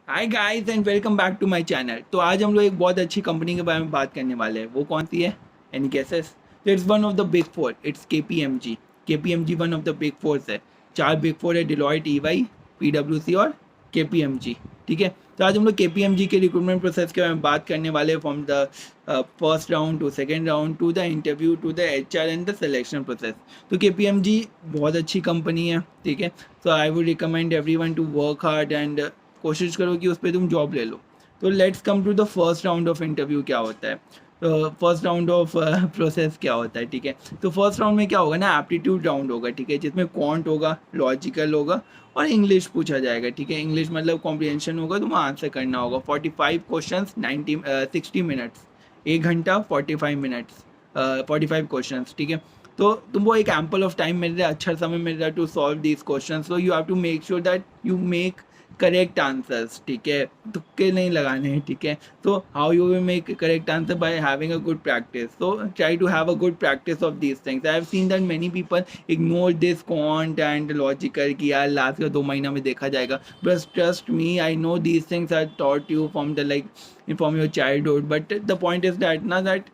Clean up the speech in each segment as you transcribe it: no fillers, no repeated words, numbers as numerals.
Hi guys and welcome back to my channel. तो आज हम लोग एक बहुत अच्छी कंपनी के बारे में बात करने वाले हैं। वो कौन सी है? Any guesses? तो it's one of the big four, it's KPMG. KPMG one of the big fours है। चार बिग फोर है, डिलॉयट, ईवाई, पीडब्ल्यूसी और केपीएमजी। ठीक है, तो आज हम लोग केपीएमजी के रिक्रूटमेंट प्रोसेस के बारे में बात करने वाले हैं, from the first round to second round to the interview to the HR and the selection process. तो केपीएमजी बहुत अच्छी कंपनी है। ठीक है, so I would recommend everyone to work hard and कोशिश करो कि उस पर तुम जॉब ले लो। तो let's come to the first round of interview. क्या होता है? तो फर्स्ट राउंड ऑफ प्रोसेस क्या होता है? ठीक है, तो फर्स्ट राउंड में क्या होगा ना, एप्टीट्यूड राउंड होगा। ठीक है, जिसमें क्वांट होगा, लॉजिकल होगा और इंग्लिश पूछा जाएगा। ठीक है, इंग्लिश मतलब कॉम्प्रिहेंशन होगा, तुम्हें आंसर करना होगा। 45 क्वेश्चन, 60 मिनट्स, 1 घंटा 45 मिनट्स, 45 क्वेश्चन। ठीक है, तो तुमको एक एम्पल ऑफ टाइम मिल रहा है, अच्छा समय मिल रहा है to solve these question. So you have to make sure that you make correct answers. ठीक है, तुक्के नहीं लगाने हैं। ठीक है, तो how you will make correct answer? By having a good practice. So try to have a good practice of these things. I have seen that many people ignore this quant and logical कि यार last का 2 महीना में देखा जाएगा। बस trust me, I know these things are taught you from the like from your childhood, but the point is that ना that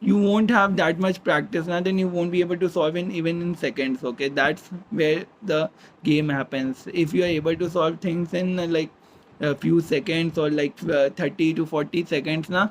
you won't have that much practice now, then you won't be able to solve in even in seconds. Okay, that's where the game happens. If you are able to solve things in like a few seconds or like 30 to 40 seconds ना,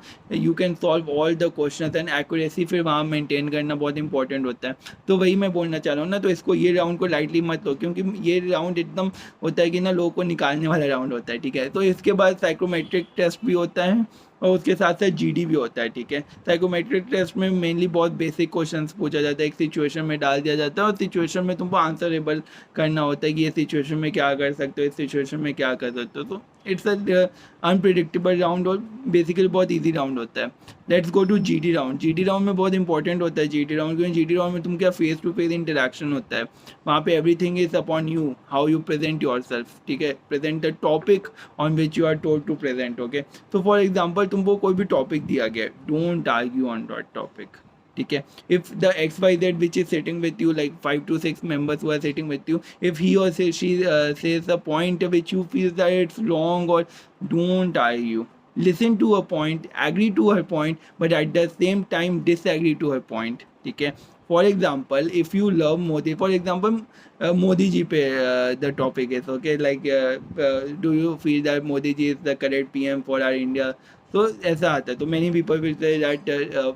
you can solve all the questions and accuracy फिर वहाँ maintain करना बहुत important होता है। तो वही मैं बोलना चाह रहा हूँ ना, तो इसको ये राउंड को लाइटली मत लो, क्योंकि ये राउंड एकदम होता है कि ना लोगों को निकालने वाला राउंड होता है। ठीक है, तो इसके बाद साइकोमेट्रिक टेस्ट भी होता है और उसके साथ साथ जीडी भी होता है। ठीक है, साइकोमेट्रिक टेस्ट में मेनली बहुत बेसिक क्वेश्चंस पूछा जाता है, एक सिचुएशन में डाल दिया जाता है और सिचुएशन में तुमको आंसरेबल करना होता है कि ये सिचुएशन में क्या कर सकते हो, इस सिचुएशन में क्या कर सकते हो। तो इट्स अ अनप्रिडिक्टेबल राउंड और बेसिकली बहुत ईजी राउंड होता है। Let's go to GD round. GD round में बहुत इंपॉर्टेंट होता है जीडी राउंड, क्योंकि जीडी राउंड में तुम क्या फेस टू फेस इंटरेक्शन होता है। वहाँ पे everything is upon you, how you present yourself. ठीक है, present the topic on which you are told to present. Okay, तो फॉर एग्जाम्पल तुमको कोई भी टॉपिक दिया गया है, don't argue on that topic. ठीक है, if the XYZ which is sitting with you, like 5 to 6 members who are sitting with you, if he or she says a point which you feel that it's wrong, or don't argue, listen to her point, agree to her point, but at the same time disagree to her point. ठीक है, for example if you love Modi, for example Modi ji पे the topic is okay, like do you feel that Modi ji is the correct PM for our India? तो ऐसा आता है। तो many people will say that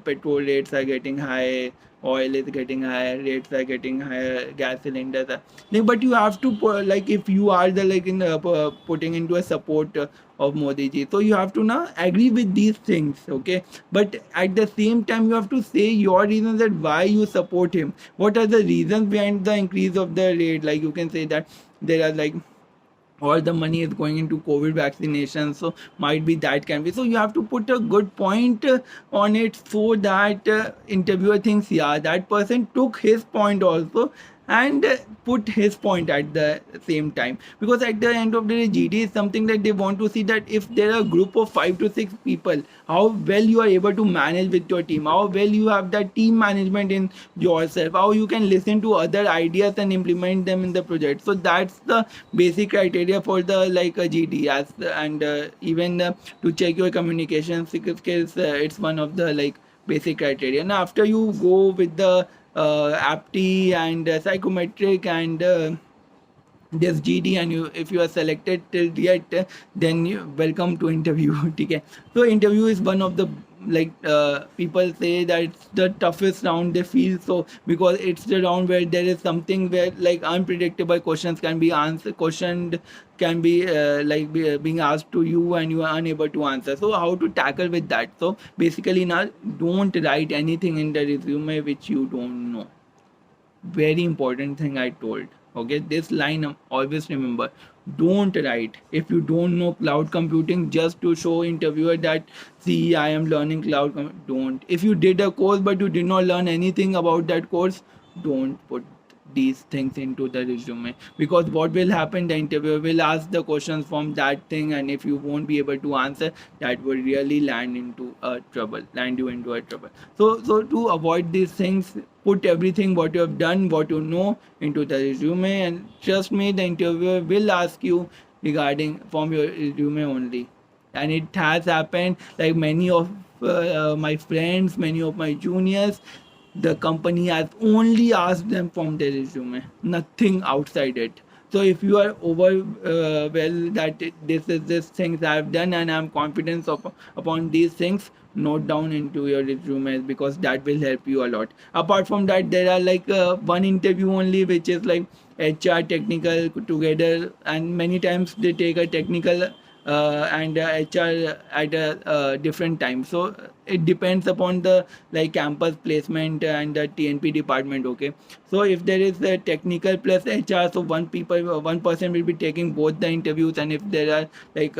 petrol rates are getting high, oil is getting higher, rates are getting higher, gas cylinders are like, but you have to like if you are the like in putting into a support of Modi ji, so you have to now agree with these things. Okay, but at the same time you have to say your reasons that why you support him, what are the reasons behind the increase of the rate. Like you can say that there are like all the money is going into COVID vaccination, so might be that can be. So you have to put a good point on it, so that interviewer thinks, yeah, that person took his point also, and put his point at the same time. Because at the end of the day, GD is something that they want to see that if there are a group of 5 to 6 people, how well you are able to manage with your team, how well you have that team management in yourself, how you can listen to other ideas and implement them in the project. So that's the basic criteria for the like a GD. As and even to check your communication skills, it's one of the like basic criteria. Now after you go with the apti and psychometric and this GD, and you if you are selected till yet, then you welcome to interview. ठीक है, so interview is one of the like people say that it's the toughest round they feel, so because it's the round where there is something where like unpredictable questions can be answered, questioned can be being asked to you and you are unable to answer. So how to tackle with that? So basically now, don't write anything in the resume which you don't know. Very important thing I told. Okay, this line always remember. Don't write if you don't know cloud computing just to show interviewer that, see, I am learning don't. If you did a course but you did not learn anything about that course, don't put these things into the resume. Because what will happen, the interviewer will ask the questions from that thing, and if you won't be able to answer, that will really land you into a trouble. So to avoid these things, put everything what you have done, what you know, into the resume, and trust me, the interviewer will ask you regarding from your resume only. And it has happened, like many of my friends, many of my juniors, the company has only asked them from their resume, nothing outside it. So if you are over well that this is this things I've done and I'm confident upon these things, note down into your resume, because that will help you a lot. Apart from that, there are like one interview only, which is like HR technical together, and many times they take a technical and HR at a different time. So it depends upon the like campus placement and the TNP department. Okay, so if there is a technical plus HR, so one person will be taking both the interviews, and if there are like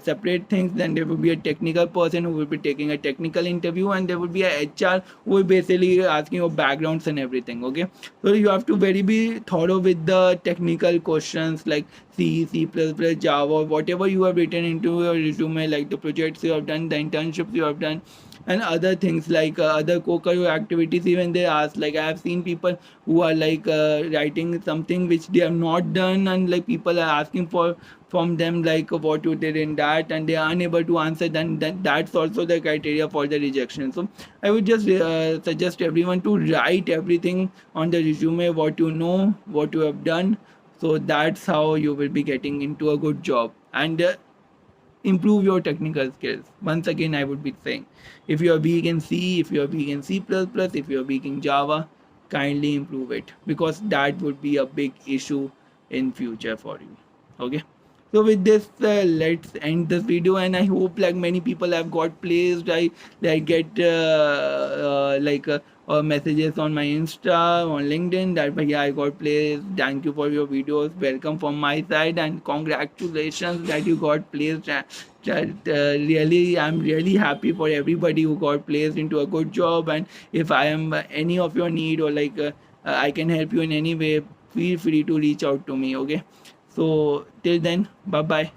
separate things, then there will be a technical person who will be taking a technical interview, and there will be a HR who will basically asking your backgrounds and everything. Okay, so you have to very be thorough with the technical questions like C, C++, Java, whatever you have written into your resume, like the projects you have done, the internships you have done, and other things like other co-career activities. Even they ask, like I have seen people who are like writing something which they have not done, and like people are asking for from them like what you did in that, and they are unable to answer. Then that's also the criteria for the rejection. So I would just suggest everyone to write everything on the resume, what you know, what you have done. So that's how you will be getting into a good job. And improve your technical skills. Once again, I would be saying, if you are weak in C, if you are weak in C++, if you are weak in Java, kindly improve it, because that would be a big issue in future for you. Okay, so with this let's end this video, and I hope like many people have got placed. I get messages on my Insta, on LinkedIn, that yeah, I got placed, thank you for your videos, welcome from my side, and congratulations that you got placed. Really, I'm really happy for everybody who got placed into a good job. And if I am any of your need, or like I can help you in any way, feel free to reach out to me. Okay, so till then, bye bye.